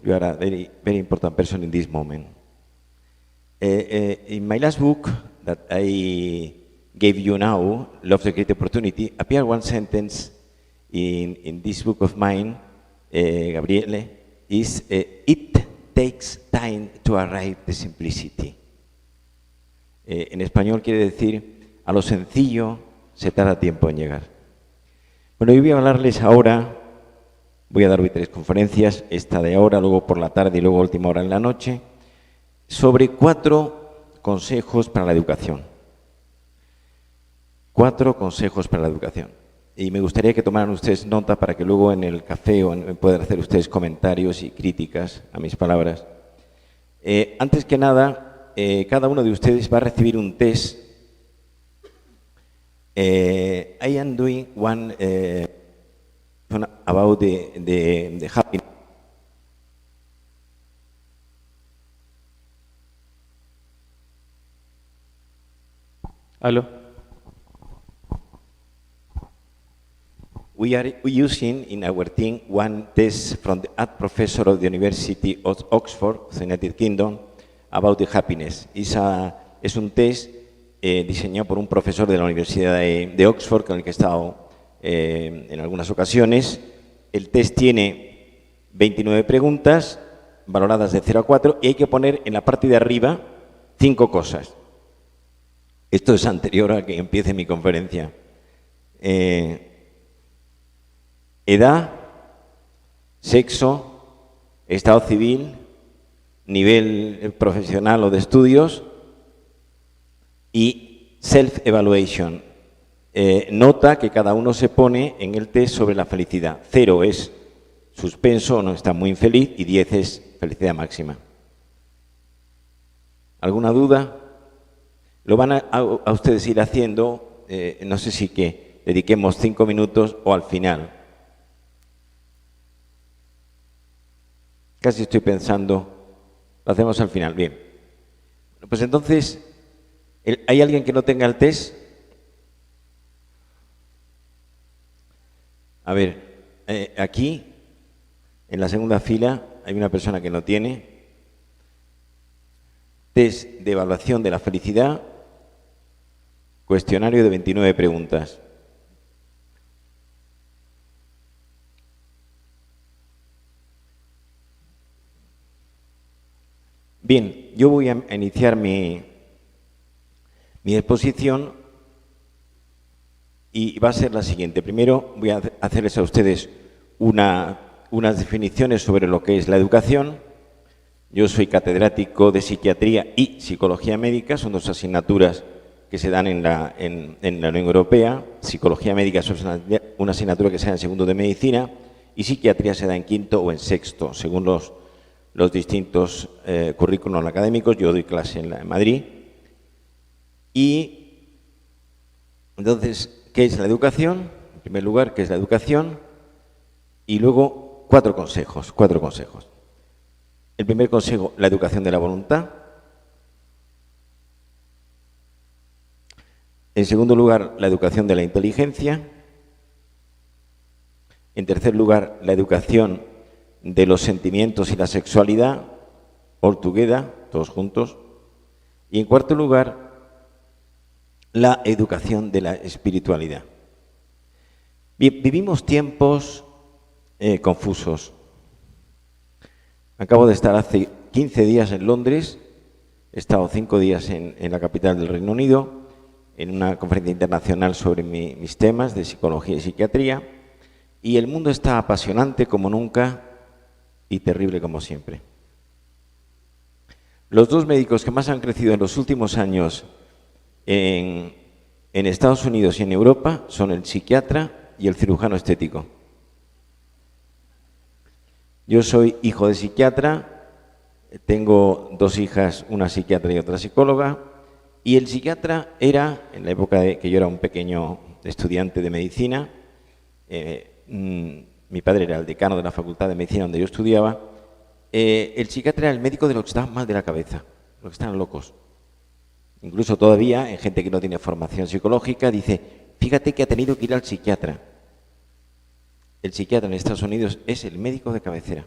You are a very, very important person in this moment. In my last book that I gave you now, Love the Great Opportunity, appeared one sentence in this book of mine, Gabriele, is it takes time to arrive the simplicity. En español quiere decir, a lo sencillo se tarda tiempo en llegar. Bueno, yo voy a hablarles ahora, voy a dar hoy 3 conferencias, esta de ahora, luego por la tarde y luego última hora en la noche, sobre 4 consejos para la educación. 4 consejos para la educación. Y me gustaría que tomaran ustedes nota para que luego en el café puedan hacer ustedes comentarios y críticas a mis palabras. Antes que nada, cada uno de ustedes va a recibir un test. I am doing one about the happiness. ¿Aló? We are using in our team one test from the art professor of the University of Oxford, the United Kingdom, about the happiness. Es un test diseñado por un profesor de la Universidad de Oxford, con el que he estado en algunas ocasiones. El test tiene 29 preguntas, valoradas de 0 a 4, y hay que poner en la parte de arriba 5 cosas. Esto es anterior a que empiece mi conferencia. Edad, sexo, estado civil, nivel profesional o de estudios y self-evaluation. Nota que cada uno se pone en el test sobre la felicidad. 0 es suspenso, no está muy infeliz, y 10 es felicidad máxima. ¿Alguna duda? Lo van a ustedes ir haciendo, no sé si que dediquemos 5 minutos o al final. Casi estoy pensando, lo hacemos al final. Bien. Pues entonces, ¿hay alguien que no tenga el test? A ver, aquí, en la segunda fila, hay una persona que no tiene. Test de evaluación de la felicidad, cuestionario de 29 preguntas. Bien, yo voy a iniciar mi exposición y va a ser la siguiente. Primero voy a hacerles a ustedes unas definiciones sobre lo que es la educación. Yo soy catedrático de psiquiatría y psicología médica, son 2 asignaturas que se dan en la Unión Europea. Psicología médica es una asignatura que se da en segundo de medicina y psiquiatría se da en quinto o en sexto, según los distintos currículos académicos. Yo doy clase en Madrid. Y entonces, ¿qué es la educación? En primer lugar, ¿qué es la educación? Y luego 4 consejos. El primer consejo, la educación de la voluntad. En segundo lugar, la educación de la inteligencia. En tercer lugar, la educación de los sentimientos y la sexualidad, all together, todos juntos. Y en cuarto lugar, la educación de la espiritualidad. Bien, vivimos tiempos confusos. Acabo de estar hace 15 días en Londres, he estado 5 días en la capital del Reino Unido, en una conferencia internacional sobre mis temas de psicología y psiquiatría, y el mundo está apasionante como nunca y terrible como siempre. Los 2 médicos que más han crecido en los últimos años en Estados Unidos y en Europa son el psiquiatra y el cirujano estético. Yo soy hijo de psiquiatra, tengo 2 hijas, una psiquiatra y otra psicóloga, y el psiquiatra era, en la época de que yo era un pequeño estudiante de medicina, mi padre era el decano de la Facultad de Medicina donde yo estudiaba, el psiquiatra era el médico de los que estaban mal de la cabeza, los que estaban locos. Incluso todavía, en gente que no tiene formación psicológica, dice, fíjate que ha tenido que ir al psiquiatra. El psiquiatra en Estados Unidos es el médico de cabecera.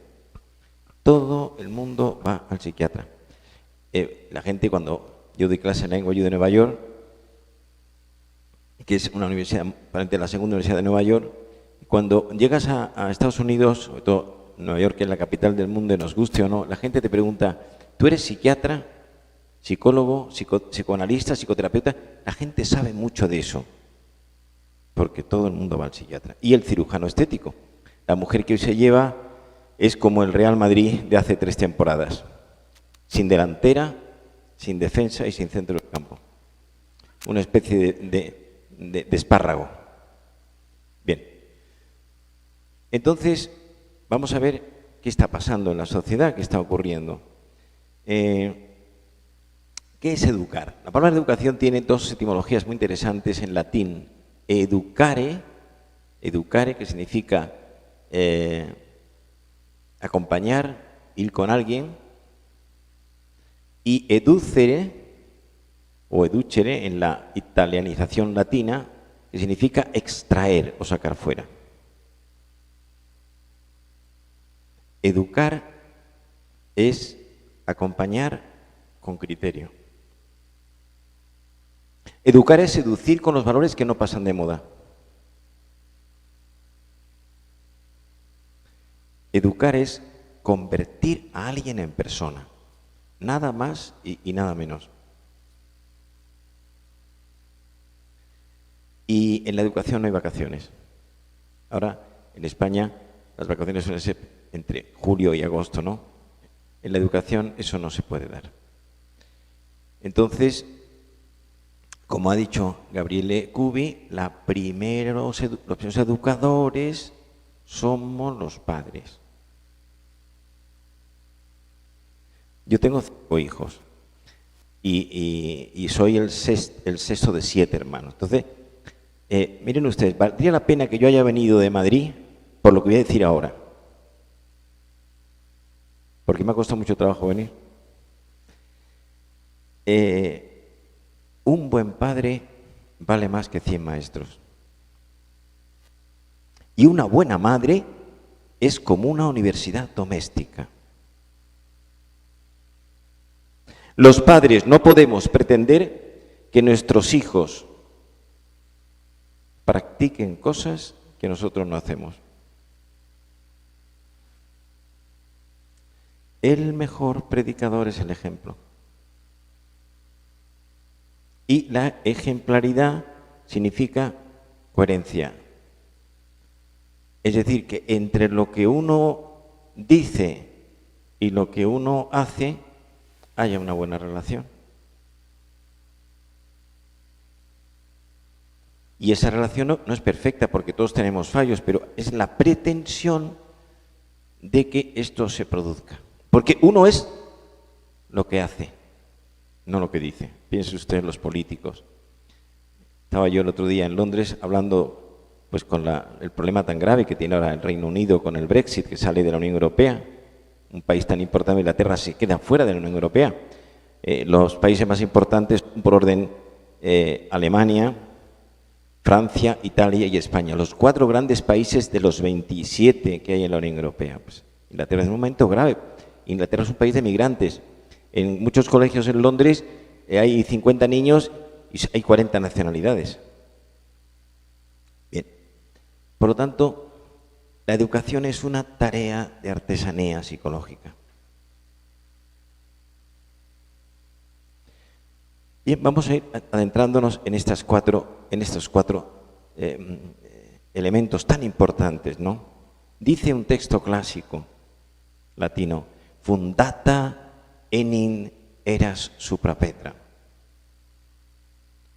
Todo el mundo va al psiquiatra. La gente, cuando yo doy clase en lengua de Nueva York, que es una universidad, aparentemente la segunda universidad de Nueva York, cuando llegas a Estados Unidos, sobre todo Nueva York, que es la capital del mundo, y nos guste o no, la gente te pregunta, ¿tú eres psiquiatra, psicólogo, psicoanalista, psicoterapeuta? La gente sabe mucho de eso, porque todo el mundo va al psiquiatra. Y el cirujano estético. La mujer que hoy se lleva es como el Real Madrid de hace 3 temporadas, sin delantera, sin defensa y sin centro del campo. Una especie de espárrago. Bien. Entonces, vamos a ver qué está pasando en la sociedad, qué está ocurriendo. ¿Qué es educar? La palabra educación tiene 2 etimologías muy interesantes en latín. Educare, que significa acompañar, ir con alguien, y educere, o educere en la italianización latina, que significa extraer o sacar fuera. Educar es acompañar con criterio. Educar es seducir con los valores que no pasan de moda. Educar es convertir a alguien en persona, nada más y nada menos. Y en la educación no hay vacaciones. Ahora, en España, las vacaciones suelen ser entre julio y agosto, ¿no? En la educación eso no se puede dar. Entonces, como ha dicho Gabriele Cubi, los primeros educadores somos los padres. Yo tengo 5 hijos y soy el sexto de 7 hermanos. Entonces, miren ustedes, valdría la pena que yo haya venido de Madrid por lo que voy a decir ahora. Porque me ha costado mucho trabajo venir. Un buen padre vale más que 100 maestros. Y una buena madre es como una universidad doméstica. Los padres no podemos pretender que nuestros hijos practiquen cosas que nosotros no hacemos. El mejor predicador es el ejemplo. Y la ejemplaridad significa coherencia. Es decir, que entre lo que uno dice y lo que uno hace haya una buena relación. Y esa relación no es perfecta porque todos tenemos fallos, pero es la pretensión de que esto se produzca. Porque uno es lo que hace, no lo que dice. Piense usted en los políticos. Estaba yo el otro día en Londres hablando pues con el problema tan grave que tiene ahora el Reino Unido con el Brexit, que sale de la Unión Europea. Un país tan importante, Inglaterra, se queda fuera de la Unión Europea. Los países más importantes, por orden, Alemania, Francia, Italia y España. Los 4 grandes países de los 27 que hay en la Unión Europea. Pues, Inglaterra es un momento grave. Inglaterra es un país de migrantes. En muchos colegios en Londres hay 50 niños y hay 40 nacionalidades. Bien. Por lo tanto, la educación es una tarea de artesanía psicológica. Bien, vamos a ir adentrándonos en estos 4 elementos tan importantes, ¿no? Dice un texto clásico latino, fundata enim eras suprapetra.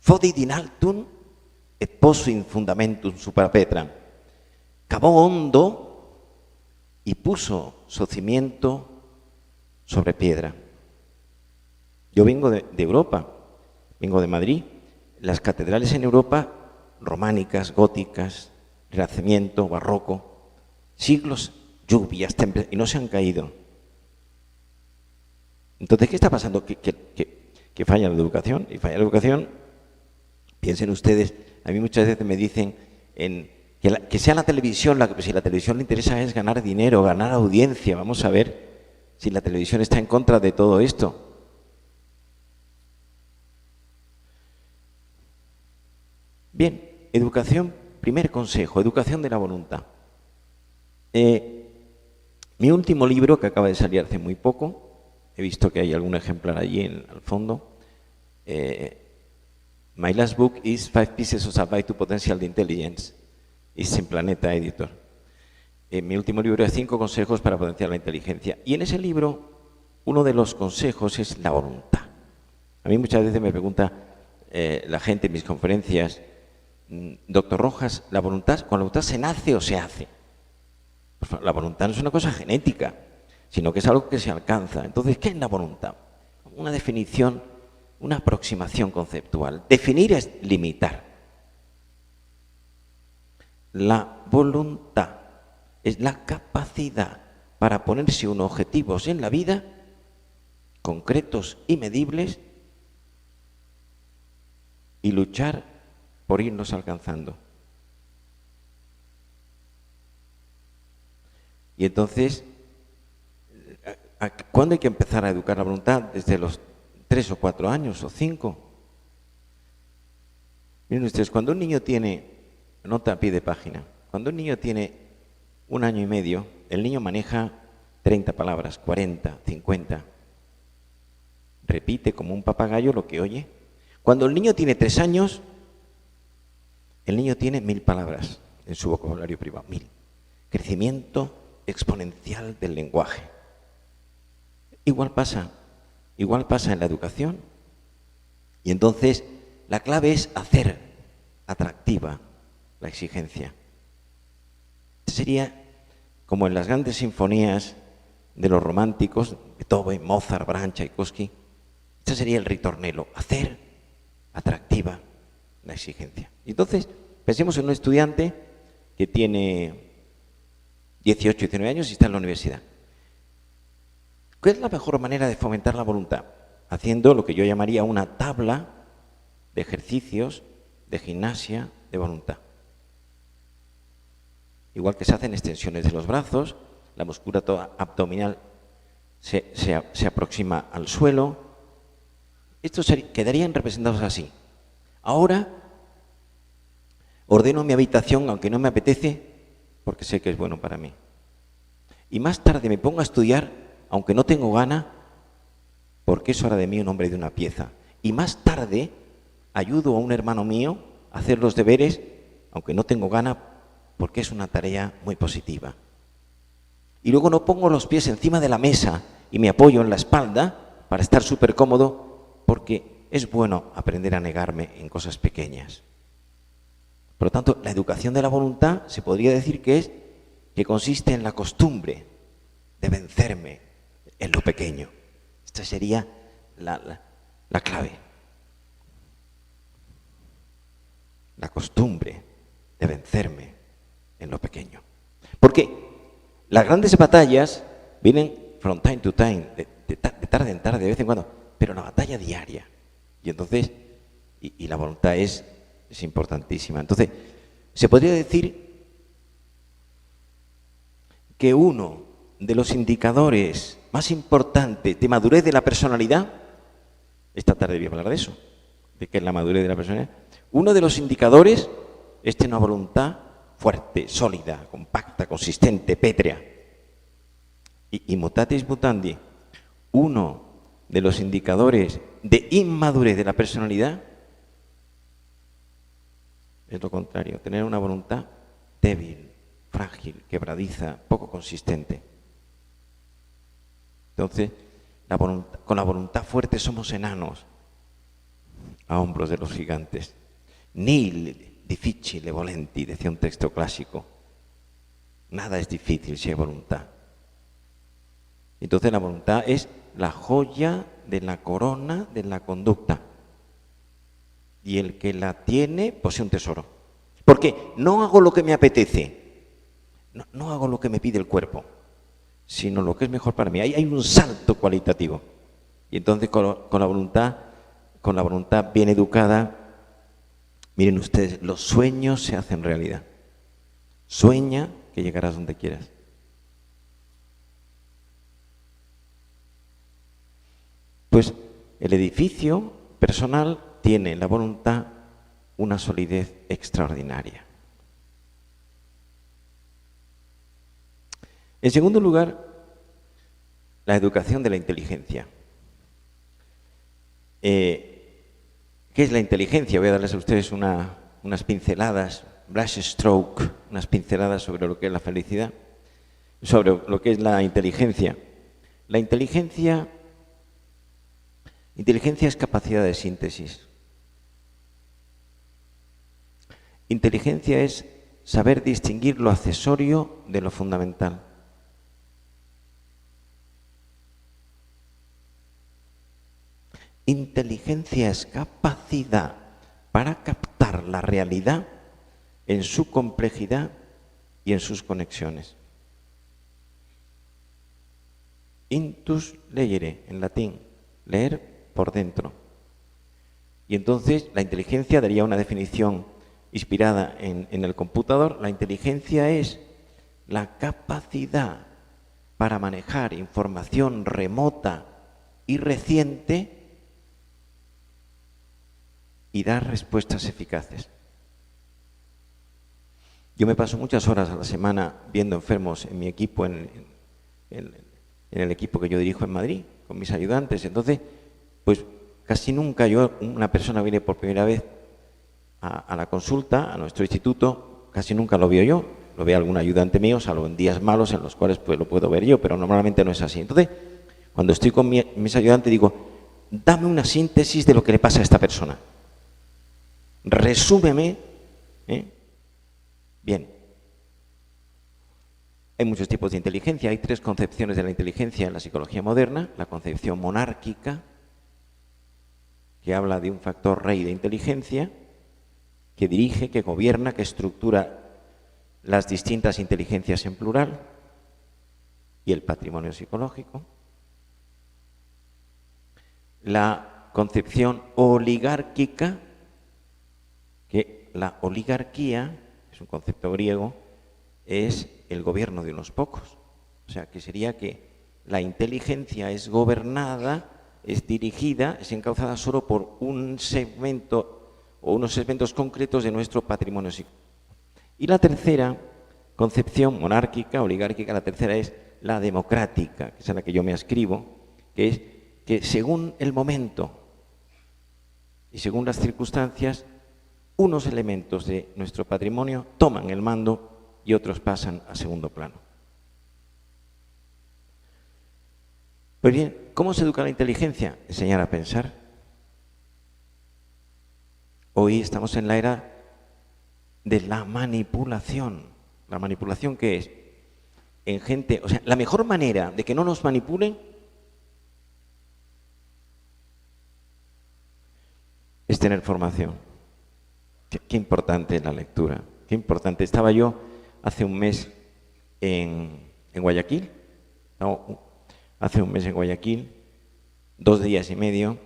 Fodit in altum et poso in fundamentum suprapetra. Cavó hondo y puso su cimiento sobre piedra. Yo vengo de Europa, vengo de Madrid. Las catedrales en Europa, románicas, góticas, renacimiento, barroco, siglos, lluvias, y no se han caído. Entonces, ¿qué está pasando? Que falla la educación. Y falla la educación, piensen ustedes, a mí muchas veces me dicen que sea la televisión, si la televisión le interesa es ganar dinero, ganar audiencia. Vamos a ver, si la televisión está en contra de todo esto? Bien, educación, primer consejo, educación de la voluntad. Mi último libro, que acaba de salir hace muy poco, he visto que hay algún ejemplar allí al fondo. My last book is 5 Pieces of Advice to Potential Intelligence. Es en Planeta Editor. Mi último libro es 5 consejos para potenciar la inteligencia. Y en ese libro, uno de los consejos es la voluntad. A mí muchas veces me pregunta la gente en mis conferencias, doctor Rojas, ¿con la voluntad se nace o se hace? Pues la voluntad no es una cosa genética, sino que es algo que se alcanza. Entonces, ¿qué es la voluntad? Una definición, una aproximación conceptual. Definir es limitar. La voluntad es la capacidad para ponerse unos objetivos en la vida, concretos y medibles, y luchar por irnos alcanzando. Y entonces, ¿cuándo hay que empezar a educar la voluntad? ¿Desde los 3 o 4 años o 5? Miren ustedes, cuando un niño tiene, nota a pie de página, cuando un niño tiene 1 año y medio, el niño maneja 30 palabras, 40, 50. Repite como un papagayo lo que oye. Cuando el niño tiene 3 años, el niño tiene 1000 palabras en su vocabulario privado, 1000. Crecimiento exponencial del lenguaje. Igual pasa en la educación. Y entonces la clave es hacer atractiva la exigencia. Sería como en las grandes sinfonías de los románticos, Beethoven, Mozart, Brahms, Tchaikovsky. Este sería el ritornelo, hacer atractiva la exigencia. Y entonces, pensemos en un estudiante que tiene 18, 19 años y está en la universidad. ¿Qué es la mejor manera de fomentar la voluntad? Haciendo lo que yo llamaría una tabla de ejercicios de gimnasia de voluntad. Igual que se hacen extensiones de los brazos, la musculatura abdominal se aproxima al suelo. Estos quedarían representados así. Ahora ordeno mi habitación, aunque no me apetece, porque sé que es bueno para mí. Y más tarde me pongo a estudiar, aunque no tengo gana, porque eso hará de mí un hombre de una pieza. Y más tarde ayudo a un hermano mío a hacer los deberes, aunque no tengo gana, porque es una tarea muy positiva. Y luego no pongo los pies encima de la mesa y me apoyo en la espalda para estar súper cómodo, porque es bueno aprender a negarme en cosas pequeñas. Por lo tanto, la educación de la voluntad se podría decir que consiste en la costumbre de vencerme en lo pequeño. Esta sería la clave. La costumbre de vencerme en lo pequeño. Porque las grandes batallas vienen from time to time, de tarde en tarde, de vez en cuando, pero la batalla diaria. Y entonces, y la voluntad es importantísima. Entonces, se podría decir que uno de los indicadores más importantes de madurez de la personalidad, esta tarde voy a hablar de eso, de qué es la madurez de la personalidad, uno de los indicadores es tener una voluntad fuerte, sólida, compacta, consistente, pétrea. Y mutatis mutandi, uno de los indicadores de inmadurez de la personalidad es lo contrario, tener una voluntad débil, frágil, quebradiza, poco consistente. Entonces, con la voluntad fuerte somos enanos a hombros de los gigantes. Nil difficile volenti, decía un texto clásico. Nada es difícil si hay voluntad. Entonces la voluntad es la joya de la corona de la conducta. Y el que la tiene posee un tesoro. Porque no hago lo que me apetece, no hago lo que me pide el cuerpo, sino lo que es mejor para mí. Hay un salto cualitativo. Y entonces con la voluntad bien educada, miren ustedes, los sueños se hacen realidad. Sueña que llegarás donde quieras. Pues el edificio personal tiene en la voluntad una solidez extraordinaria. En segundo lugar, la educación de la inteligencia. ¿Qué es la inteligencia? Voy a darles a ustedes unas pinceladas, brush stroke, unas pinceladas sobre lo que es la felicidad, sobre lo que es la inteligencia. La inteligencia es capacidad de síntesis. Inteligencia es saber distinguir lo accesorio de lo fundamental. Inteligencia es capacidad para captar la realidad en su complejidad y en sus conexiones. Intus legere, en latín, leer por dentro. Y entonces la inteligencia daría una definición inspirada en el computador. La inteligencia es la capacidad para manejar información remota y reciente y dar respuestas eficaces. Yo me paso muchas horas a la semana viendo enfermos en mi equipo, en el equipo que yo dirijo en Madrid, con mis ayudantes. Entonces, pues casi nunca una persona viene por primera vez a la consulta, a nuestro instituto, casi nunca lo veo yo, lo ve algún ayudante mío, salvo en días malos en los cuales pues lo puedo ver yo, pero normalmente no es así. Entonces, cuando estoy con mis ayudantes digo, dame una síntesis de lo que le pasa a esta persona. Resúmeme. Bien. Hay muchos tipos de inteligencia, hay 3 concepciones de la inteligencia en la psicología moderna. La concepción monárquica, que habla de un factor rey de inteligencia, que dirige, que gobierna, que estructura las distintas inteligencias en plural, y el patrimonio psicológico. La concepción oligárquica, que la oligarquía, es un concepto griego, es el gobierno de unos pocos. O sea, que sería que la inteligencia es gobernada, es dirigida, es encauzada solo por un segmento o unos segmentos concretos de nuestro patrimonio psicológico. Y la tercera concepción monárquica, oligárquica, la tercera es la democrática, que es a la que yo me ascribo, que es que según el momento y según las circunstancias, unos elementos de nuestro patrimonio toman el mando y otros pasan a segundo plano. Pues bien, ¿cómo se educa la inteligencia? Enseñar a pensar. Hoy estamos en la era de la manipulación. ¿La manipulación qué es? En gente, o sea, la mejor manera de que no nos manipulen es tener formación. Qué importante es la lectura, qué importante. Estaba yo hace un mes en Guayaquil, hace un mes en Guayaquil, 2 días y medio,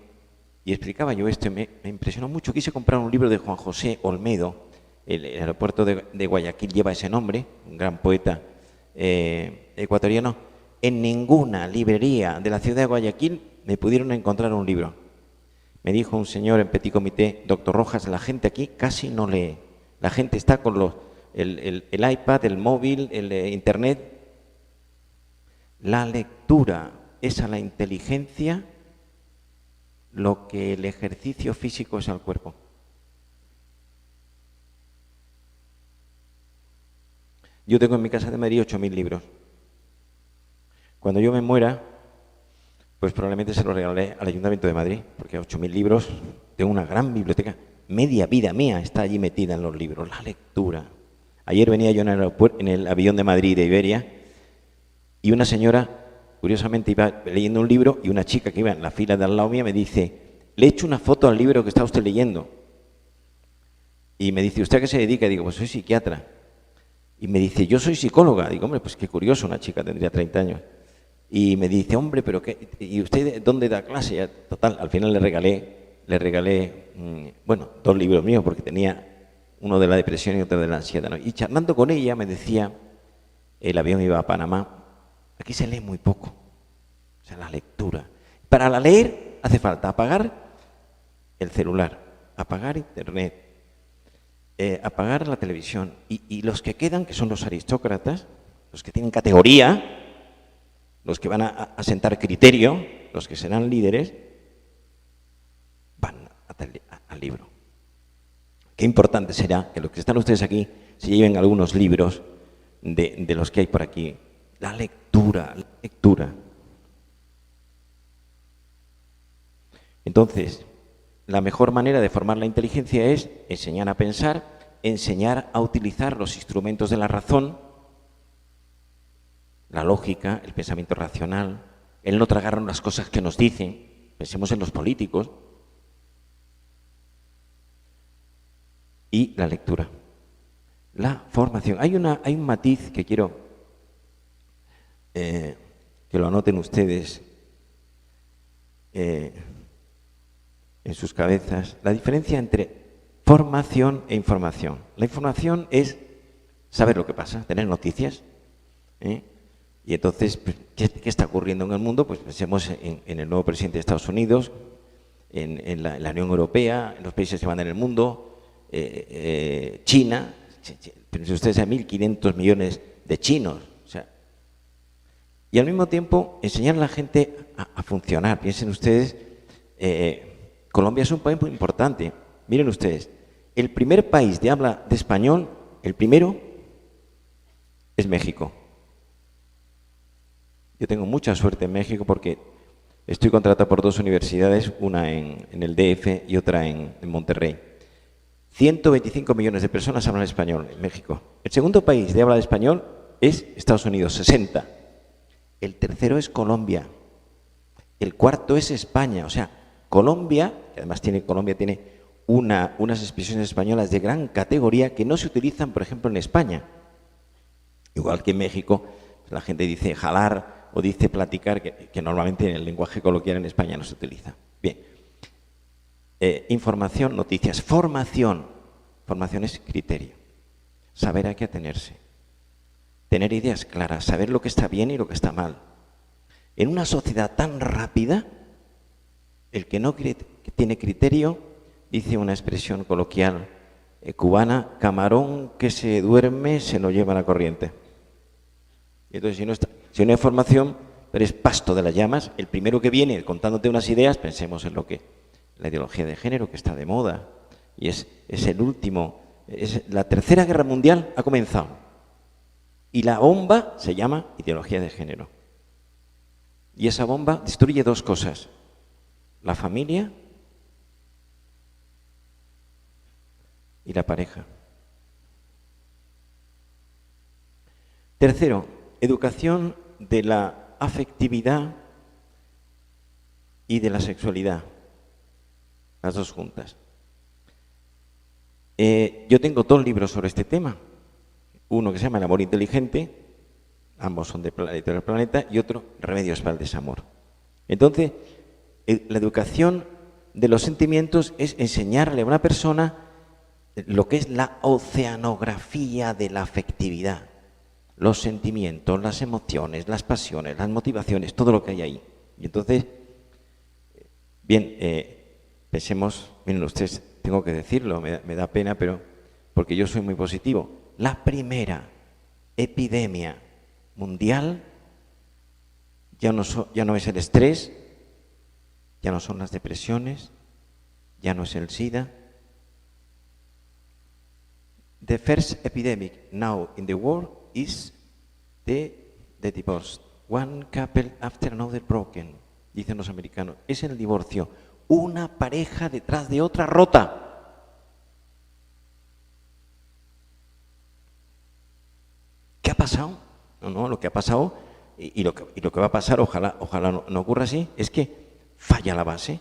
y explicaba yo esto y me impresionó mucho. Quise comprar un libro de Juan José Olmedo, el aeropuerto de Guayaquil lleva ese nombre, un gran poeta ecuatoriano. En ninguna librería de la ciudad de Guayaquil me pudieron encontrar un libro. Me dijo un señor en Petit Comité, doctor Rojas, la gente aquí casi no lee. La gente está con el iPad, el móvil, el internet. La lectura es a la inteligencia lo que el ejercicio físico es al cuerpo. Yo tengo en mi casa de Madrid 8.000 libros. Cuando yo me muera, pues probablemente se lo regalaré al Ayuntamiento de Madrid, porque 8.000 libros, tengo una gran biblioteca. Media vida mía está allí metida en los libros, la lectura. Ayer venía yo en el avión de Madrid de Iberia y una señora, curiosamente, iba leyendo un libro y una chica que iba en la fila de al lado mía me dice, le he hecho una foto al libro que está usted leyendo. Y me dice, ¿usted a qué se dedica? Y digo, pues soy psiquiatra. Y me dice, yo soy psicóloga. Digo, hombre, pues qué curioso, una chica tendría 30 años. Y me dice, hombre, pero qué, ¿y usted dónde da clase? Ya, total, al final le regalé, bueno, 2 libros míos, porque tenía uno de la depresión y otro de la ansiedad, ¿no? Y charlando con ella me decía, el avión iba a Panamá, aquí se lee muy poco, o sea, la lectura. Para leer hace falta apagar el celular, apagar Internet, apagar la televisión. Y los que quedan, que son los aristócratas, los que tienen categoría, los que van a sentar criterio, los que serán líderes, van al libro. Qué importante será que los que están ustedes aquí se lleven algunos libros de los que hay por aquí. La lectura, la lectura. Entonces, la mejor manera de formar la inteligencia es enseñar a pensar, enseñar a utilizar los instrumentos de la razón, la lógica, el pensamiento racional, el no tragarnos las cosas que nos dicen. Pensemos en los políticos. Y la lectura, la formación. Hay un matiz que quiero que lo anoten ustedes en sus cabezas. La diferencia entre formación e información. La información es saber lo que pasa, tener noticias. Y entonces, pues, ¿qué está ocurriendo en el mundo? Pues pensemos en el nuevo presidente de Estados Unidos, en la Unión Europea, en los países que van en el mundo. China, pero ustedes hay 1.500 millones de chinos, o sea, y al mismo tiempo enseñar a la gente a funcionar. Piensen ustedes, Colombia es un país muy importante. Miren ustedes, el primer país de habla de español, el primero, es México. Yo tengo mucha suerte en México porque estoy contratado por 2 universidades, una en el DF y otra en Monterrey. 125 millones de personas hablan español en México. El segundo país de habla de español es Estados Unidos, 60. El tercero es Colombia. El cuarto es España. O sea, Colombia, que además Colombia tiene unas expresiones españolas de gran categoría que no se utilizan, por ejemplo, en España. Igual que en México, la gente dice jalar o dice platicar, que normalmente en el lenguaje coloquial en España no se utiliza. Bien. Información, noticias, formación. Formación es criterio. Saber a qué atenerse. Tener ideas claras, saber lo que está bien y lo que está mal. En una sociedad tan rápida, el que no tiene criterio, dice una expresión coloquial cubana, camarón que se duerme se lo lleva la corriente. Y entonces, si no hay formación, eres pasto de las llamas. El primero que viene contándote unas ideas, pensemos en la ideología de género que está de moda, y es el último, la Tercera Guerra Mundial ha comenzado, y la bomba se llama ideología de género. Y esa bomba destruye 2 cosas, la familia y la pareja. Tercero, educación de la afectividad y de la sexualidad. Las 2 juntas. Yo tengo 2 libros sobre este tema. Uno que se llama El amor inteligente, ambos son de Editorial Planeta, y otro, Remedios para el desamor. Entonces, la educación de los sentimientos es enseñarle a una persona lo que es la oceanografía de la afectividad. Los sentimientos, las emociones, las pasiones, las motivaciones, todo lo que hay ahí. Y entonces, bien, pensemos, miren ustedes, tengo que decirlo, me da pena, pero porque yo soy muy positivo. La primera epidemia mundial ya no es el estrés, ya no son las depresiones, ya no es el SIDA. The first epidemic now in the world is the divorce. One couple after another broken, dicen los americanos. Es el divorcio. Una pareja detrás de otra rota. ¿Qué ha pasado? No, lo que ha pasado y lo que va a pasar, ojalá no ocurra así, es que falla la base.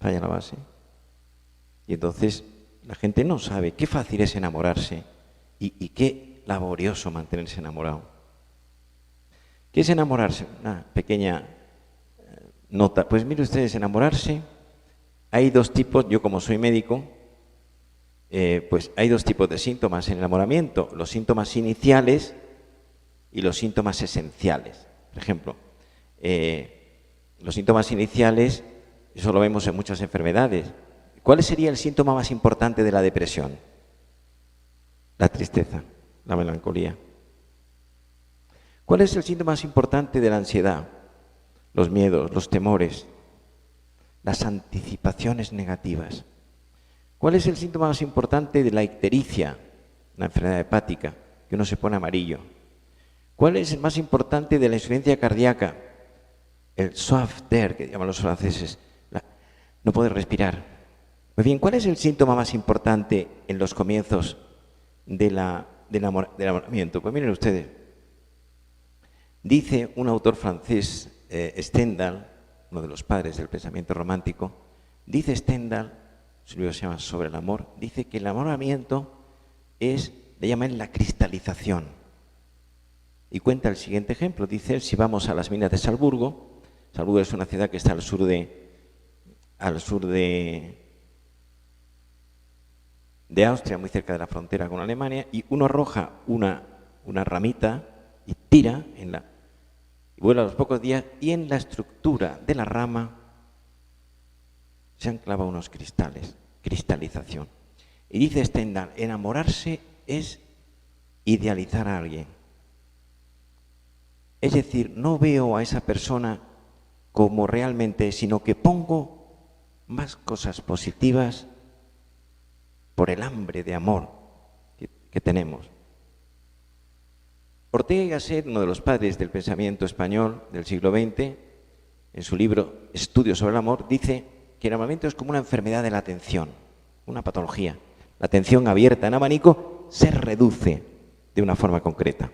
Falla la base. Y entonces la gente no sabe qué fácil es enamorarse y qué laborioso mantenerse enamorado. ¿Qué es enamorarse? Una pequeña nota. Pues mire ustedes, enamorarse, hay 2 tipos, yo como soy médico, pues hay 2 tipos de síntomas en el enamoramiento, los síntomas iniciales y los síntomas esenciales. Por ejemplo, los síntomas iniciales, eso lo vemos en muchas enfermedades. ¿Cuál sería el síntoma más importante de la depresión? La tristeza, la melancolía. ¿Cuál es el síntoma más importante de la ansiedad? Los miedos, los temores, las anticipaciones negativas. ¿Cuál es el síntoma más importante de la ictericia, una enfermedad hepática, que uno se pone amarillo? ¿Cuál es el más importante de la insuficiencia cardíaca? El soif d'air, que llaman los franceses, no poder respirar. Pues bien, ¿cuál es el síntoma más importante en los comienzos del enamoramiento? Pues miren ustedes, dice un autor francés, Stendhal, uno de los padres del pensamiento romántico, dice Stendhal, su libro se llama Sobre el amor, dice que el enamoramiento le llaman la cristalización. Y cuenta el siguiente ejemplo, dice, si vamos a las minas de Salzburgo es una ciudad que está al sur de Austria, muy cerca de la frontera con Alemania, y uno arroja una ramita y tira y vuela a los pocos días, y en la estructura de la rama se han clavado unos cristales, cristalización. Y dice Stendhal, enamorarse es idealizar a alguien. Es decir, no veo a esa persona como realmente, sino que pongo más cosas positivas por el hambre de amor que tenemos. Ortega y Gasset, uno de los padres del pensamiento español del siglo XX, en su libro Estudios sobre el amor, dice que el enamoramiento es como una enfermedad de la atención, una patología. La atención abierta en abanico se reduce de una forma concreta.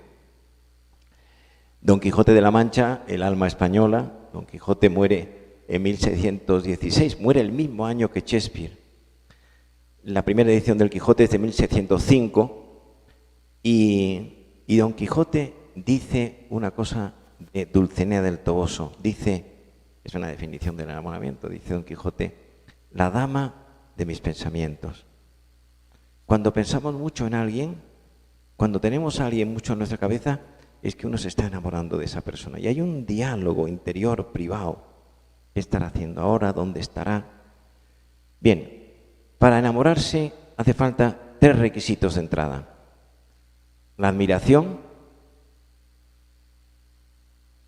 Don Quijote de la Mancha, el alma española, Don Quijote muere en 1616, muere el mismo año que Shakespeare. La primera edición del Quijote es de 1605 y Don Quijote dice una cosa de Dulcinea del Toboso, dice, es una definición del enamoramiento, dice Don Quijote, la dama de mis pensamientos. Cuando pensamos mucho en alguien, cuando tenemos a alguien mucho en nuestra cabeza, es que uno se está enamorando de esa persona. Y hay un diálogo interior, privado. ¿Qué estará haciendo ahora? ¿Dónde estará? Bien, para enamorarse hace falta 3 requisitos de entrada. La admiración,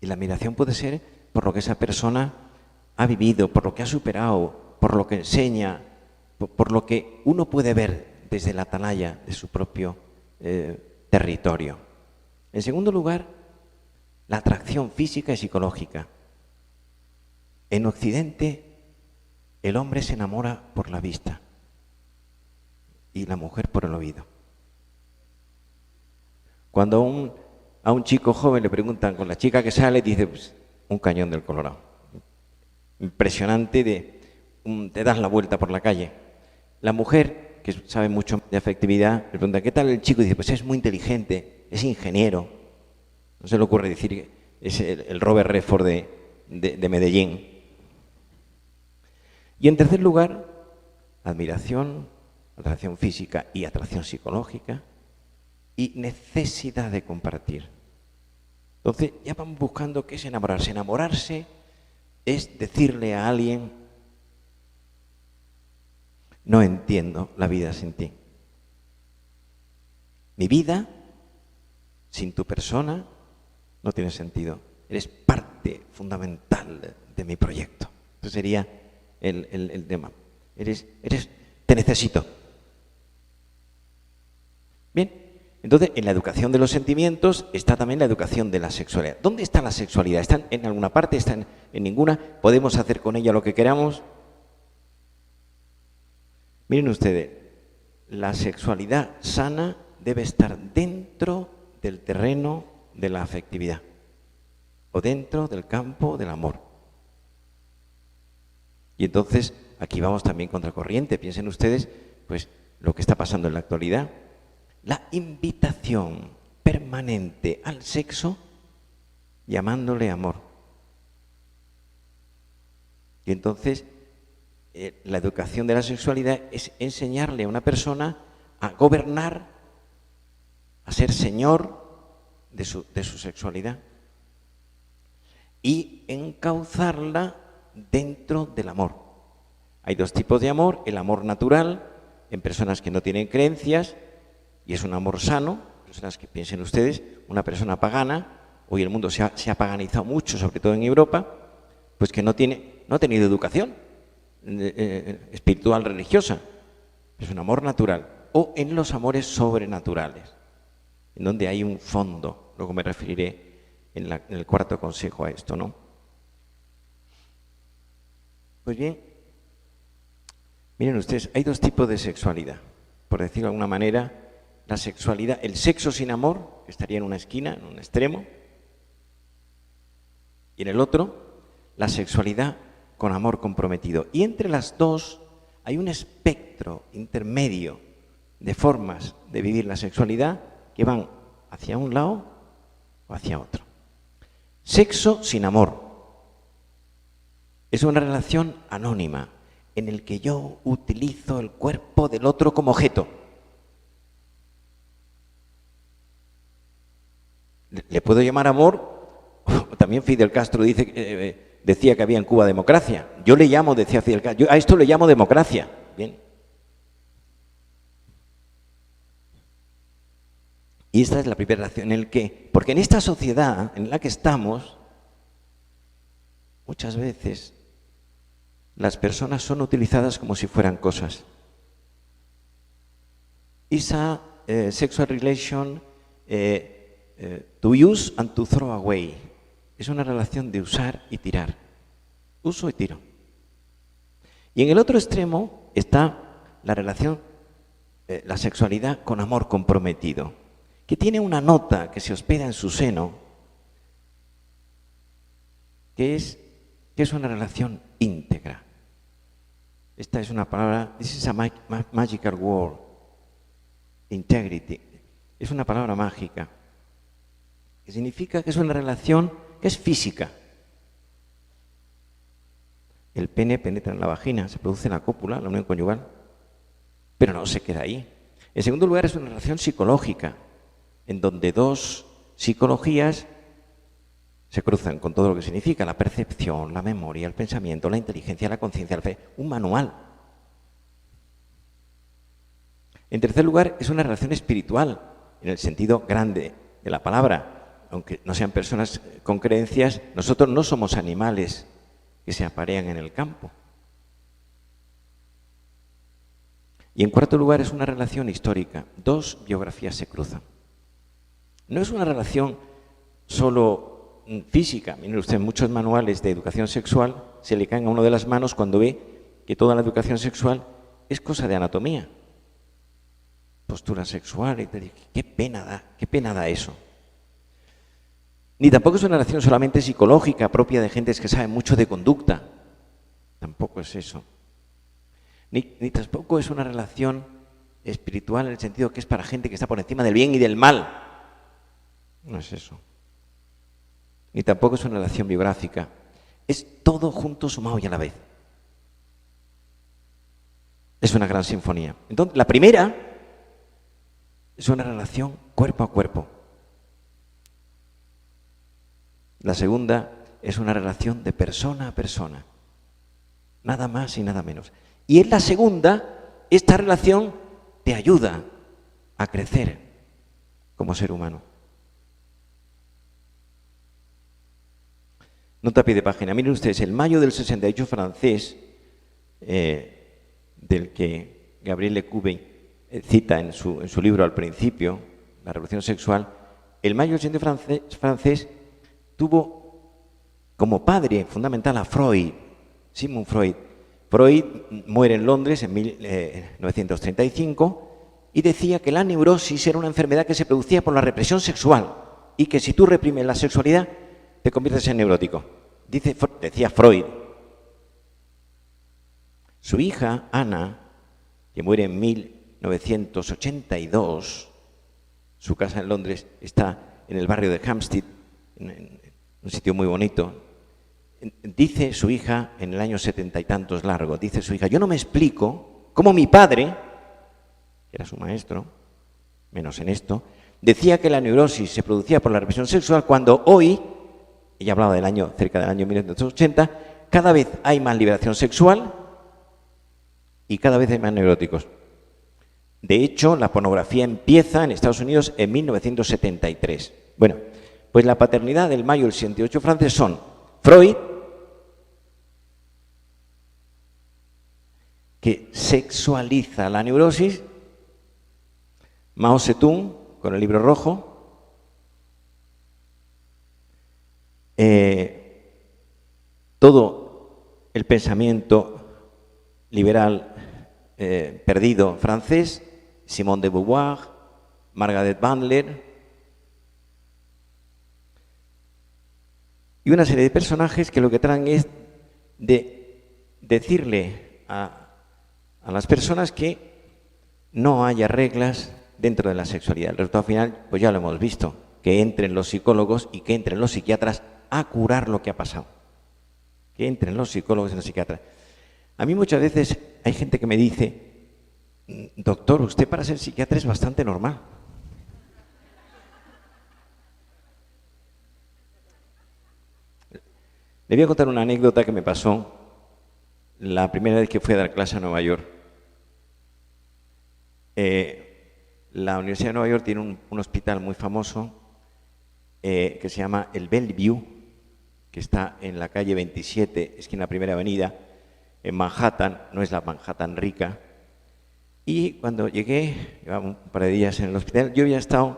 y la admiración puede ser por lo que esa persona ha vivido, por lo que ha superado, por lo que enseña, por lo que uno puede ver desde la atalaya de su propio territorio. En segundo lugar, la atracción física y psicológica. En Occidente, el hombre se enamora por la vista y la mujer por el oído. Cuando a un chico joven le preguntan con la chica que sale, dice, pues, un cañón del Colorado. Impresionante, te das la vuelta por la calle. La mujer, que sabe mucho de afectividad, le pregunta, ¿qué tal el chico? Y dice, pues es muy inteligente, es ingeniero. No se le ocurre decir que es el Robert Redford de Medellín. Y en tercer lugar, admiración, atracción física y atracción psicológica y necesidad de compartir. Entonces ya vamos buscando qué es enamorarse. Enamorarse es decirle a alguien, no entiendo la vida sin ti. Mi vida sin tu persona no tiene sentido. Eres parte fundamental de mi proyecto. Ese sería el tema. Te necesito. Bien, entonces en la educación de los sentimientos está también la educación de la sexualidad. ¿Dónde está la sexualidad? ¿Está en alguna parte? ¿Está en ninguna? ¿Podemos hacer con ella lo que queramos? Miren ustedes, la sexualidad sana debe estar dentro del terreno de la afectividad o dentro del campo del amor. Y entonces aquí vamos también contracorriente. Piensen ustedes, pues, lo que está pasando en la actualidad. La invitación permanente al sexo llamándole amor. Y entonces la educación de la sexualidad es enseñarle a una persona a gobernar, a ser señor de su sexualidad. y encauzarla dentro del amor. Hay dos tipos de amor: el amor natural, en personas que no tienen creencias, y es un amor sano. Personas que, piensen ustedes, una persona pagana, hoy el mundo se ha paganizado mucho, sobre todo en Europa, pues que no ha tenido educación espiritual, religiosa. Es un amor natural. O en los amores sobrenaturales, en donde hay un fondo. Luego me referiré en el cuarto consejo a esto, ¿no? Pues bien, miren ustedes, hay dos tipos de sexualidad. Por decirlo de alguna manera, la sexualidad, el sexo sin amor, que estaría en una esquina, en un extremo, y en el otro, la sexualidad con amor comprometido. Y entre las dos hay un espectro intermedio de formas de vivir la sexualidad que van hacia un lado o hacia otro. Sexo sin amor es una relación anónima en el que yo utilizo el cuerpo del otro como objeto. Le puedo llamar amor. También Fidel Castro decía que había en Cuba democracia. Yo le llamo, decía Fidel Castro, yo a esto le llamo democracia. Bien. Y esta es la primera relación en el que, porque en esta sociedad en la que estamos, muchas veces las personas son utilizadas como si fueran cosas. It's a sexual relation to use and to throw away. Es una relación de usar y tirar. Uso y tiro. Y en el otro extremo está la relación, la sexualidad con amor comprometido, que tiene una nota que se hospeda en su seno, que es una relación íntegra. Esta es una palabra, this is a magical word, integrity. Es una palabra mágica, que significa que es una relación que es física. El pene penetra en la vagina, se produce la cópula, la unión conyugal, pero no se queda ahí. En segundo lugar, es una relación psicológica, en donde dos psicologías se cruzan con todo lo que significa la percepción, la memoria, el pensamiento, la inteligencia, la conciencia, la fe, un manual. En tercer lugar, es una relación espiritual, en el sentido grande de la palabra. Aunque no sean personas con creencias, nosotros no somos animales que se aparean en el campo. Y en cuarto lugar, es una relación histórica. Dos biografías se cruzan. No es una relación solo física. Miren ustedes, muchos manuales de educación sexual se le caen a uno de las manos cuando ve que toda la educación sexual es cosa de anatomía. Postura sexual, y qué pena da eso. Ni tampoco es una relación solamente psicológica, propia de gentes que saben mucho de conducta. Tampoco es eso. Ni tampoco es una relación espiritual en el sentido que es para gente que está por encima del bien y del mal. No es eso. Ni tampoco es una relación biográfica. Es todo junto, sumado y a la vez. Es una gran sinfonía. Entonces, la primera es una relación cuerpo a cuerpo. La segunda es una relación de persona a persona. Nada más y nada menos. Y en la segunda, esta relación te ayuda a crecer como ser humano. Nota a pie de página. Miren ustedes, el mayo del 68 francés, del que Gabriel Lecouve cita en su libro al principio, La revolución sexual, el mayo del 68 francés tuvo como padre fundamental a Freud, Sigmund Freud. Freud muere en Londres en 1935 y decía que la neurosis era una enfermedad que se producía por la represión sexual y que si tú reprimes la sexualidad te conviertes en neurótico. Decía Freud. Su hija, Ana, que muere en 1982, su casa en Londres está en el barrio de Hampstead, en un sitio muy bonito. Dice su hija, en el año 70 y tantos largo, dice su hija, yo no me explico cómo mi padre, que era su maestro, menos en esto, decía que la neurosis se producía por la represión sexual cuando hoy ella hablaba cerca del año 1980, cada vez hay más liberación sexual y cada vez hay más neuróticos. De hecho, la pornografía empieza en Estados Unidos en 1973. Bueno, pues la paternidad del mayo del 68 francés son Freud, que sexualiza la neurosis, Mao Zedong, con el libro rojo, todo el pensamiento liberal perdido francés, Simone de Beauvoir, Margaret Bandler, y una serie de personajes que lo que traen es de decirle a las personas que no haya reglas dentro de la sexualidad. El resultado final, pues ya lo hemos visto, que entren los psicólogos y que entren los psiquiatras a curar lo que ha pasado. Que entren los psicólogos y los psiquiatras. A mí muchas veces hay gente que me dice, doctor, usted para ser psiquiatra es bastante normal. Le voy a contar una anécdota que me pasó la primera vez que fui a dar clase a Nueva York. La Universidad de Nueva York tiene un hospital muy famoso que se llama el Bellevue, que está en la calle 27, esquina Primera Avenida, en Manhattan, no es la Manhattan rica. Y cuando llegué, llevaba un par de días en el hospital, yo había estado,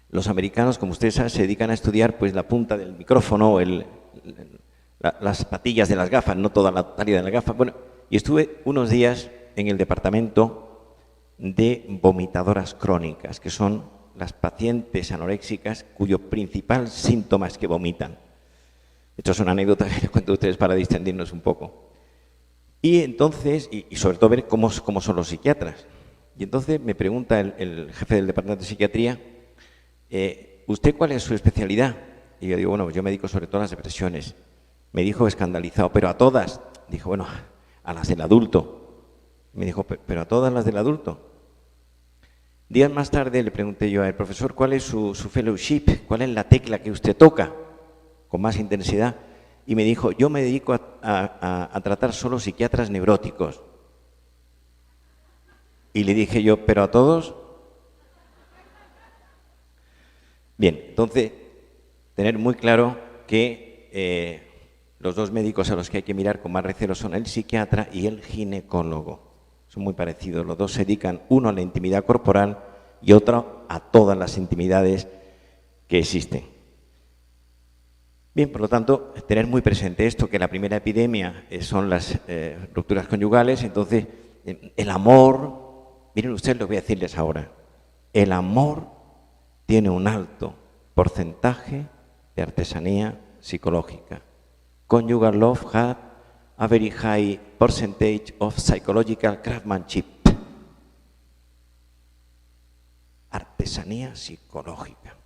los americanos, como ustedes saben, se dedican a estudiar pues la punta del micrófono, las patillas de las gafas, no toda la totalidad de las gafas. Bueno, y estuve unos días en el departamento de vomitadoras crónicas, que son las pacientes anoréxicas cuyo principal síntoma es que vomitan. Esto es una anécdota que les cuento a ustedes para distendirnos un poco. Y entonces, y sobre todo ver cómo son los psiquiatras. Y entonces me pregunta el jefe del departamento de psiquiatría, ¿usted cuál es su especialidad? Y yo digo, bueno, yo me dedico sobre todo a las depresiones. Me dijo escandalizado, ¿pero a todas? Dijo, bueno, a las del adulto. Me dijo, ¿pero a todas las del adulto? Días más tarde le pregunté yo al profesor, ¿cuál es su fellowship? ¿Cuál es la tecla que usted toca con más intensidad? Y me dijo, yo me dedico a tratar solo psiquiatras neuróticos. Y le dije yo, ¿pero a todos? Bien, entonces, tener muy claro que los dos médicos a los que hay que mirar con más recelo son el psiquiatra y el ginecólogo. Son muy parecidos, los dos se dedican, uno a la intimidad corporal y otro a todas las intimidades que existen. Bien, por lo tanto, tener muy presente esto, que la primera epidemia son las rupturas conyugales, entonces el amor, miren ustedes lo que voy a decirles ahora, el amor tiene un alto porcentaje de artesanía psicológica. Conjugal love had a very high percentage of psychological craftsmanship. Artesanía psicológica.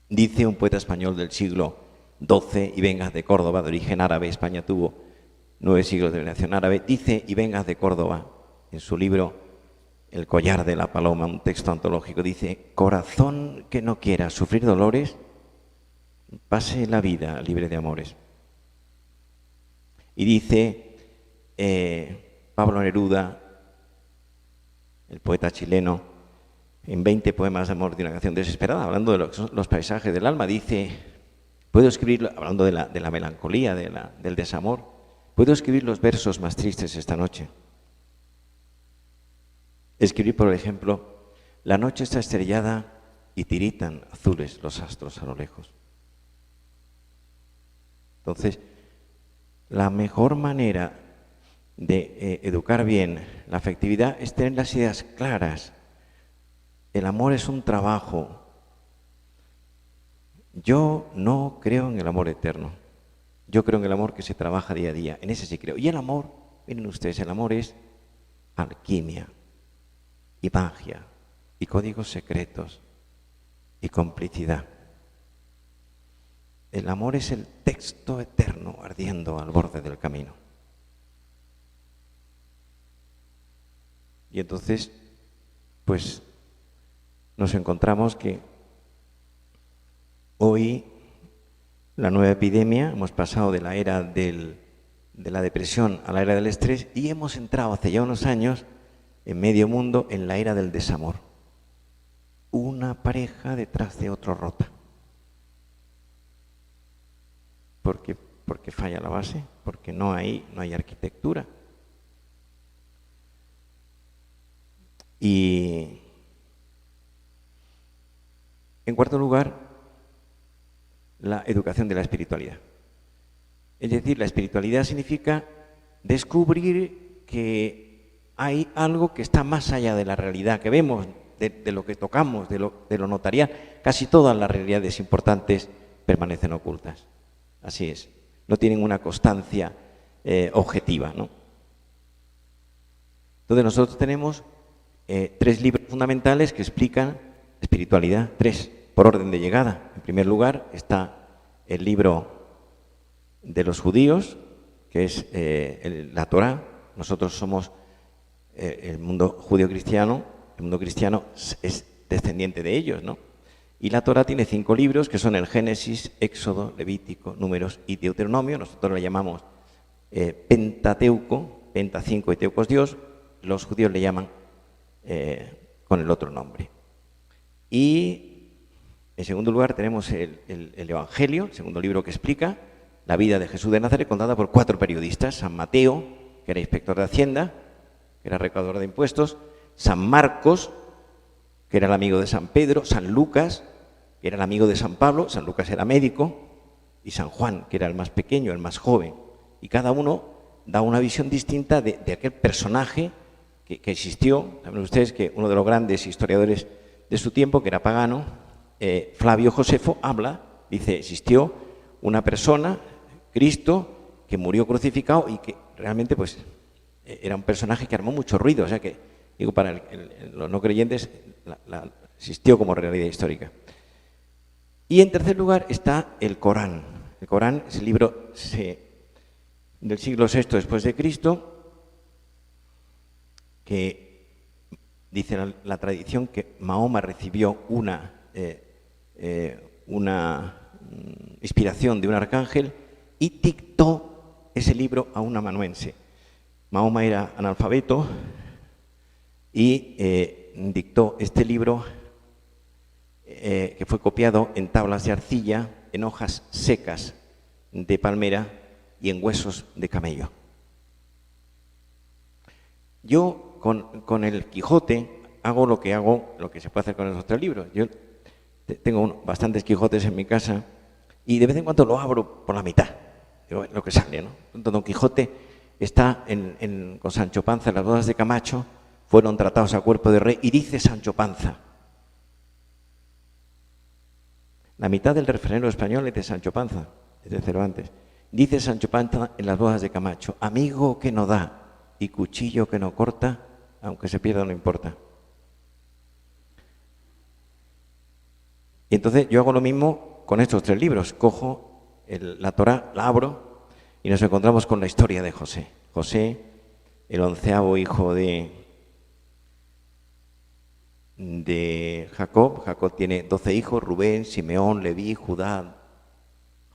Dice un poeta español del siglo XII, y vengas de Córdoba, de origen árabe, España tuvo 9 siglos de nación árabe, dice y vengas de Córdoba, en su libro El collar de la paloma, un texto antológico, dice, corazón que no quiera sufrir dolores, pase la vida libre de amores. Y dice Pablo Neruda, el poeta chileno, en 20 poemas de amor de una canción desesperada, hablando de lo que son los paisajes del alma, dice, puedo escribir, hablando de la melancolía, del desamor, puedo escribir los versos más tristes esta noche. Escribir, por ejemplo, la noche está estrellada y tiritan azules los astros a lo lejos. Entonces, la mejor manera de educar bien la afectividad es tener las ideas claras. El amor es un trabajo. Yo no creo en el amor eterno. Yo creo en el amor que se trabaja día a día. En ese sí creo. Y el amor, miren ustedes, el amor es alquimia y magia y códigos secretos y complicidad. El amor es el texto eterno ardiendo al borde del camino. Y entonces, pues, nos encontramos que Hoy, la nueva epidemia, hemos pasado de la era de la depresión a la era del estrés y hemos entrado hace ya unos años en medio mundo en la era del desamor. Una pareja detrás de otro rota. Porque falla la base, porque no hay arquitectura. Y en cuarto lugar, la educación de la espiritualidad. Es decir, la espiritualidad significa descubrir que hay algo que está más allá de la realidad que vemos, de lo que tocamos, de lo notarial. Casi todas las realidades importantes permanecen ocultas. Así es. No tienen una constancia objetiva, ¿no? Entonces nosotros tenemos 3 libros fundamentales que explican espiritualidad, 3, por orden de llegada. En primer lugar está el libro de los judíos, que es la Torá. Nosotros somos el mundo judío-cristiano, el mundo cristiano es descendiente de ellos, ¿no? Y la Torá tiene 5 libros, que son el Génesis, Éxodo, Levítico, Números y Deuteronomio. Nosotros lo llamamos Pentateuco, Penta 5 y Teucos Dios. Los judíos le llaman con el otro nombre. Y en segundo lugar tenemos el Evangelio, el segundo libro que explica la vida de Jesús de Nazaret, contada por 4 periodistas: San Mateo, que era inspector de Hacienda, que era recaudador de impuestos; San Marcos, que era el amigo de San Pedro; San Lucas, que era el amigo de San Pablo, San Lucas era médico; y San Juan, que era el más pequeño, el más joven. Y cada uno da una visión distinta de aquel personaje que existió. Saben ustedes que uno de los grandes historiadores de su tiempo, que era pagano, Flavio Josefo, dice, existió una persona, Cristo, que murió crucificado y que realmente pues era un personaje que armó mucho ruido. O sea que, digo, para los no creyentes existió como realidad histórica. Y en tercer lugar está el Corán. El Corán es el libro del siglo VI después de Cristo, que dice la tradición que Mahoma recibió una inspiración de un arcángel y dictó ese libro a un amanuense. Mahoma era analfabeto y dictó este libro que fue copiado en tablas de arcilla, en hojas secas de palmera y en huesos de camello. Yo con el Quijote hago lo que se puede hacer con esos 3 libros. Yo tengo bastantes Quijotes en mi casa y de vez en cuando lo abro por la mitad, lo que sale, ¿no? Entonces, Don Quijote está con Sancho Panza en las bodas de Camacho, fueron tratados a cuerpo de rey, y dice Sancho Panza, la mitad del refranero español es de Sancho Panza, es de Cervantes. Dice Sancho Panza en las bodas de Camacho: amigo que no da y cuchillo que no corta, aunque se pierda no importa. Y entonces yo hago lo mismo con estos 3 libros. Cojo la Torá, la abro y nos encontramos con la historia de José. José, el 11º hijo de Jacob. Jacob tiene 12 hijos: Rubén, Simeón, Leví, Judá,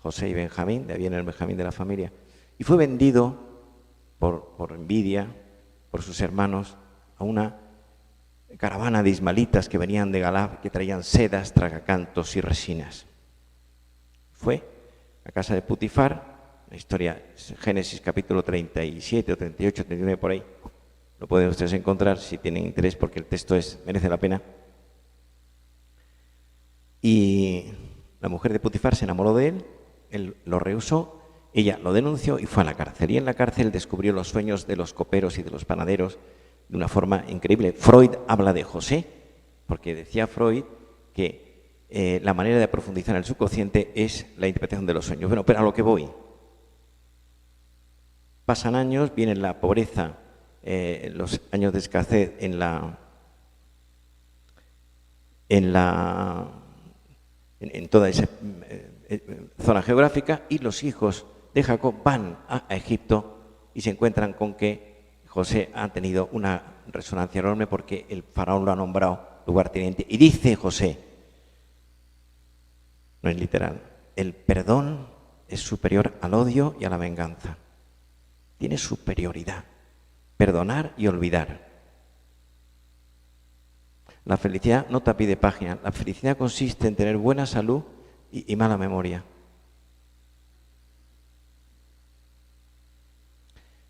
José y Benjamín. De ahí viene el Benjamín de la familia. Y fue vendido por envidia, por sus hermanos, a una caravana de ismaelitas que venían de Galad, que traían sedas, tragacantos y resinas. Fue a casa de Putifar, la historia es Génesis capítulo 37 o 38, 39 por ahí. Lo pueden ustedes encontrar si tienen interés, porque el texto merece la pena. Y la mujer de Putifar se enamoró de él lo rehusó, ella lo denunció y fue a la cárcel. Y en la cárcel descubrió los sueños de los coperos y de los panaderos de una forma increíble. Freud habla de José, porque decía Freud que la manera de profundizar en el subconsciente es la interpretación de los sueños. Bueno, pero a lo que voy. Pasan años, viene la pobreza, los años de escasez en toda esa zona geográfica, y los hijos de Jacob van a Egipto y se encuentran con que José ha tenido una resonancia enorme porque el faraón lo ha nombrado lugarteniente. Y dice José: no es literal. El perdón es superior al odio y a la venganza. Tiene superioridad. Perdonar y olvidar. La felicidad no te pide página. La felicidad consiste en tener buena salud y mala memoria.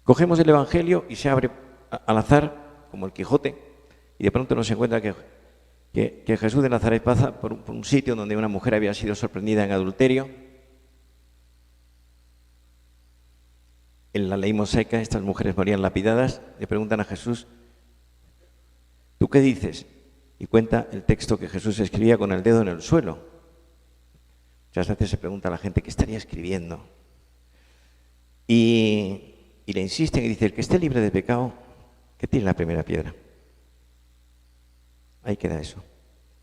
Cogemos el Evangelio y se abre al azar, como el Quijote, y de pronto nos encuentra que Jesús de Nazaret pasa por un sitio donde una mujer había sido sorprendida en adulterio. En la ley mosaica estas mujeres morían lapidadas. Le preguntan a Jesús, ¿tú qué dices? Y cuenta el texto que Jesús escribía con el dedo en el suelo. Muchas veces se pregunta a la gente, ¿qué estaría escribiendo? Y le insisten y dice, el que esté libre de pecado, que tire la primera piedra. Ahí queda eso.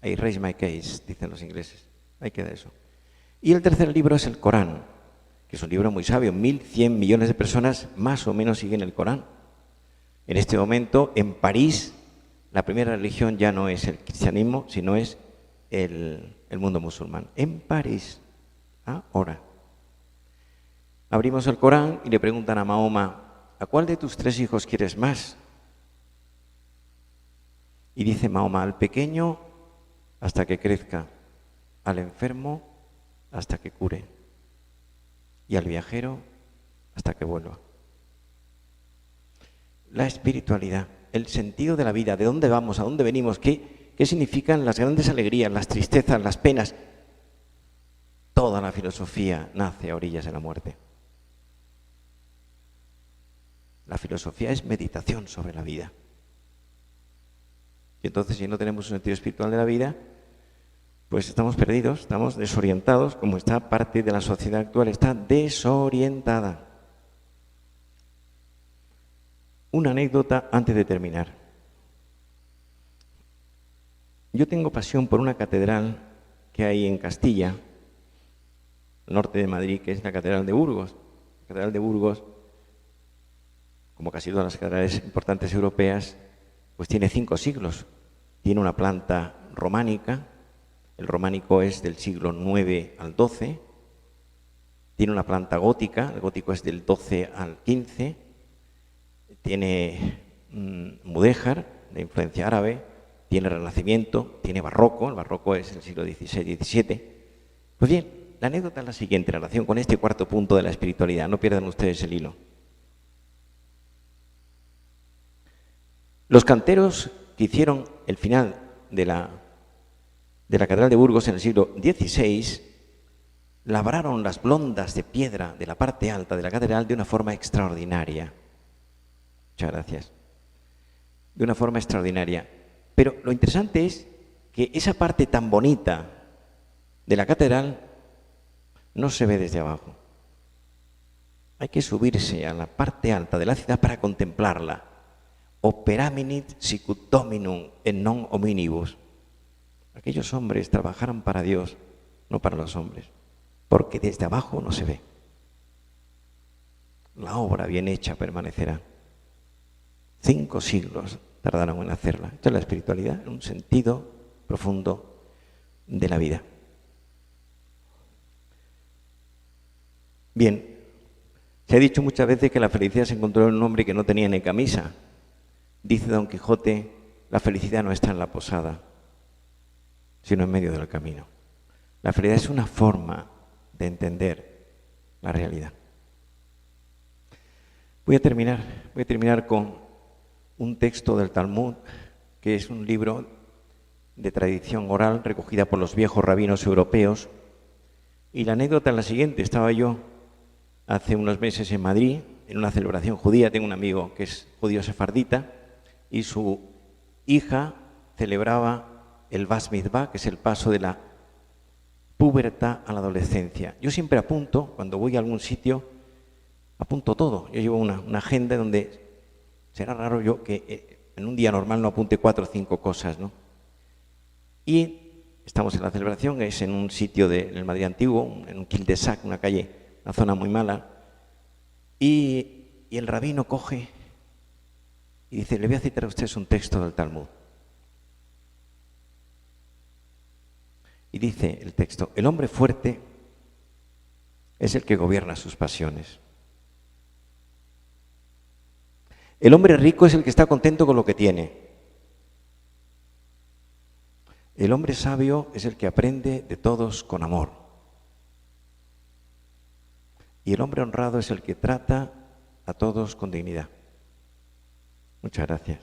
I raise my case, dicen los ingleses. Ahí queda eso. Y el tercer libro es el Corán, que es un libro muy sabio. 1.100 millones de personas más o menos siguen el Corán. En este momento, en París, la primera religión ya no es el cristianismo, sino es el mundo musulmán. En París, ahora. Abrimos el Corán y le preguntan a Mahoma, ¿a cuál de tus 3 hijos quieres más? Y dice Mahoma, al pequeño hasta que crezca, al enfermo hasta que cure y al viajero hasta que vuelva. La espiritualidad, el sentido de la vida, de dónde vamos, a dónde venimos, qué significan las grandes alegrías, las tristezas, las penas. Toda la filosofía nace a orillas de la muerte. La filosofía es meditación sobre la vida. Y entonces, si no tenemos un sentido espiritual de la vida, pues estamos perdidos, estamos desorientados, como está parte de la sociedad actual, está desorientada. Una anécdota antes de terminar. Yo tengo pasión por una catedral que hay en Castilla, al norte de Madrid, que es la Catedral de Burgos. La Catedral de Burgos, como casi todas las catedrales importantes europeas, pues tiene 5 siglos. Tiene una planta románica, el románico es del siglo IX al XII. Tiene una planta gótica, el gótico es del XII al XV. Tiene mudéjar, de influencia árabe. Tiene renacimiento, tiene barroco, el barroco es del siglo XVI-XVII. Pues bien, la anécdota es la siguiente, en relación con este cuarto punto de la espiritualidad. No pierdan ustedes el hilo. Los canteros que hicieron el final de la Catedral de Burgos en el siglo XVI labraron las blondas de piedra de la parte alta de la catedral de una forma extraordinaria. Muchas gracias. De una forma extraordinaria. Pero lo interesante es que esa parte tan bonita de la catedral no se ve desde abajo. Hay que subirse a la parte alta de la ciudad para contemplarla. Operaminit sicut dominum et non hominibus. Aquellos hombres trabajaron para Dios, no para los hombres, porque desde abajo no se ve. La obra bien hecha permanecerá. 5 siglos tardaron en hacerla. Esto es la espiritualidad, en un sentido profundo de la vida. Bien, se ha dicho muchas veces que la felicidad se encontró en un hombre que no tenía ni camisa. Dice Don Quijote, la felicidad no está en la posada, sino en medio del camino. La felicidad es una forma de entender la realidad. Voy a terminar con un texto del Talmud, que es un libro de tradición oral recogida por los viejos rabinos europeos. Y la anécdota es la siguiente. Estaba yo hace unos meses en Madrid, en una celebración judía. Tengo un amigo que es judío sefardita y su hija celebraba el Bas Mitzvah, que es el paso de la pubertad a la adolescencia. Yo siempre apunto, cuando voy a algún sitio, apunto todo. Yo llevo una agenda donde será raro yo que en un día normal no apunte 4 o 5 cosas, ¿no? Y estamos en la celebración, es en un sitio en el Madrid antiguo, en un cul-de-sac, una calle, una zona muy mala, y el rabino coge y dice, le voy a citar a ustedes un texto del Talmud. Y dice el texto, el hombre fuerte es el que gobierna sus pasiones. El hombre rico es el que está contento con lo que tiene. El hombre sabio es el que aprende de todos con amor. Y el hombre honrado es el que trata a todos con dignidad. Muchas gracias.